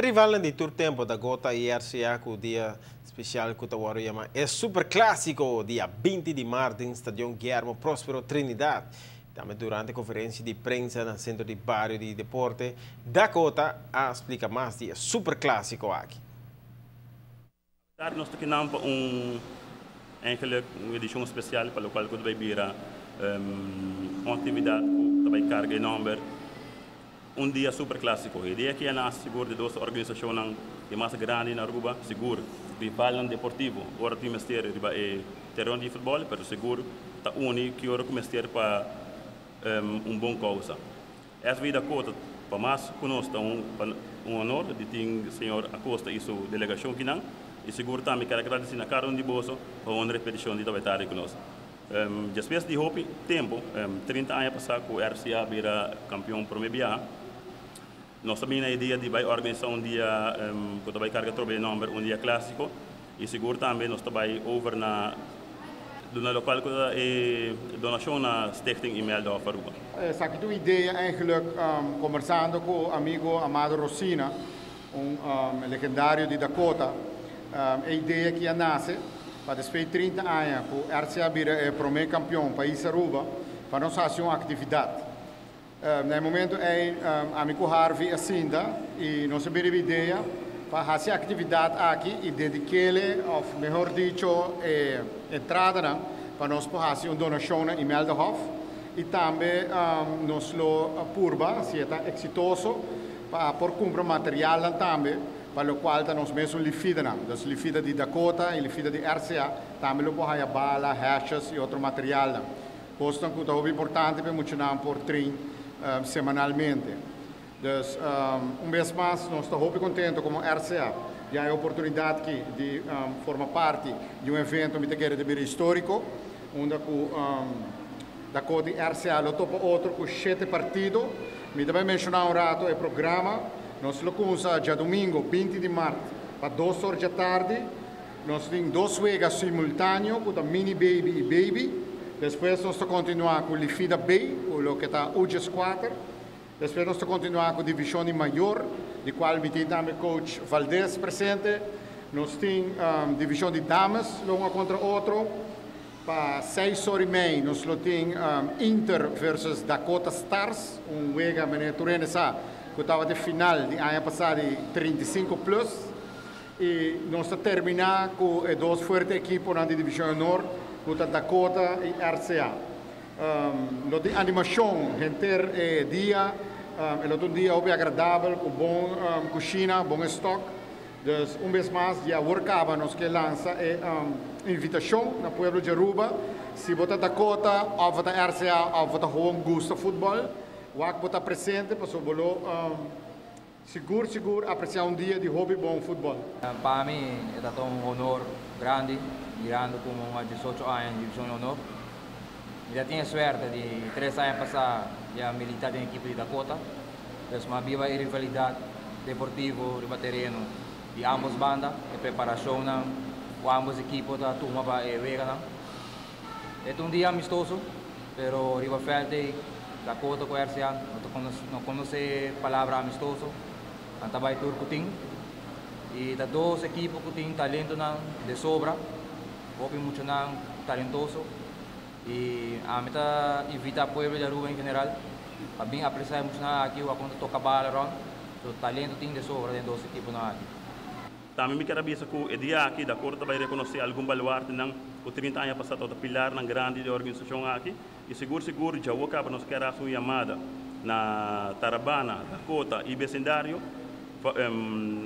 rival di tur tempo da Gota e RCA com o dia especial que o chama é super clássico dia 20 de março em Estádio Guillermo Próspero Trinidad. Também durante a conferência de imprensa no Centro de Barrio de Deporte, Dakota explica mais de super clássico aqui. Nós temos eigenlijk uma edição especial para o qual vai vir uma atividade que vai carregar número dia super clássico. A ideia que é na seguro de duas organizações que mais grande na Aruba, seguro rival deportivo, ora time mestre é terreno de futebol, pero seguro tá único que ora começar para bom causa. Essa vida Dakota para mais conosco honor de ter o senhor Acosta e sua delegação aqui não. E seguro também quero agradecer na cara de bolso por uma repetição de trabalhar conosco. Depois de hope tempo, 30 anos passado que o RCA vira campeão promebiá, nós também a ideia de vai organizar dia que vai carregar trabalho número dia clássico e seguro também nós vai over na local que é donação na Stichting Email da Aruba. Essa aqui é ideia eigenlijk conversando com o amigo Amado Rossina, legendário de Dakota. A ideia que nasce para depois de 30 anos que o RCA vira o primeiro campeão país Aruba para nós fazer uma atividade. No momento amigo Harvey assinda e nós temos a ideia para fazer atividade aqui e dedicar-lhe, ou melhor dito, entrada para nós fazer uma donação em Melderhof e também nós lo purba, se é exitoso, para por comprar material também, para o qual nós mesmos lifida, das lifida de Dakota e lifida de RCA, também lo podemos bala, hashes e outro material. Costa que é importante para funcionar por treino semanalmente. Dus vez mais, nós estamos muito contentes como RCA. Já é a oportunidade aqui de formar parte de evento de histórico, onde Dakota e RCA lo topa outro com 7 partidos. Me também mencionar rato o programa. Nós lo começamos já domingo, 20 de março, para 2 horas da tarde. Nós temos 2 jogas simultâneos, com a Mini Baby e Baby. Depois nós continuamos com a Lifida B, o que está UGS 4. Depois nós continuamos com a divisão maior, de qual tem também o coach Valdez presente. Nós temos a divisão de damas, um contra outro. Para 6 horas e meia, nós temos Inter versus Dakota Stars, jogo que Turene sabe, que estava de final de ano passado de 35 plus. E nós terminamos com 2 fortes equipes na divisão norte, com Dakota e RCA. Nós temos animação, gente dia, é um dia bem agradável, com bom cozinha, bom estoque. Dus vez mais, já workava nós que lança invitação no pueblo de Aruba. Se você Dakota, ou você RCA, ou você gewoon gosta futebol, você está presente, para seguro apreciar dia de hobby bom futebol. Para mim, é um honor grande, mirando como 18 anos de divisão de honor. Já tinha sorte de 3 anos passar já militar na equipe de Dakota. Então, uma viva rivalidade deportiva, riba terreno de ambas bandas, a preparação com ambas equipes da turma para a Vega. É um dia amistoso, mas o rival Felde, Dakota com a RCA, não conhece a palavra amistoso, então vai turco tem. E das 2 equipes que têm talento de sobra, houve muito talentoso. E a meta invita o povo de Aruba em geral, para bem apreciar muito aqui, o quando toca bola, o talento tem de sobra dentro das equipes aqui. Também me quero dizer que o dia aqui da Corte vai reconhecer algum baluarte não o 30 anos passado da pilar na grande organização aqui e seguro já o acaba nos quer uma chamada na Tarabana, Dakota e vecindário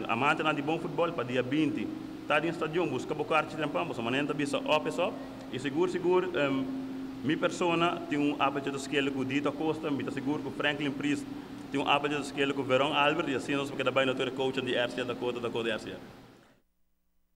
amante de bom futebol para dia 20 está em estádio busca bocar de tempo mas manenta bisa opção e seguro minha persona tem apetite de esquela com Dito Costa me seguro com Franklin Priest tem apetite de esquela com Verão Albert e assim nós porque também não ter coach de RCA Dakota RCA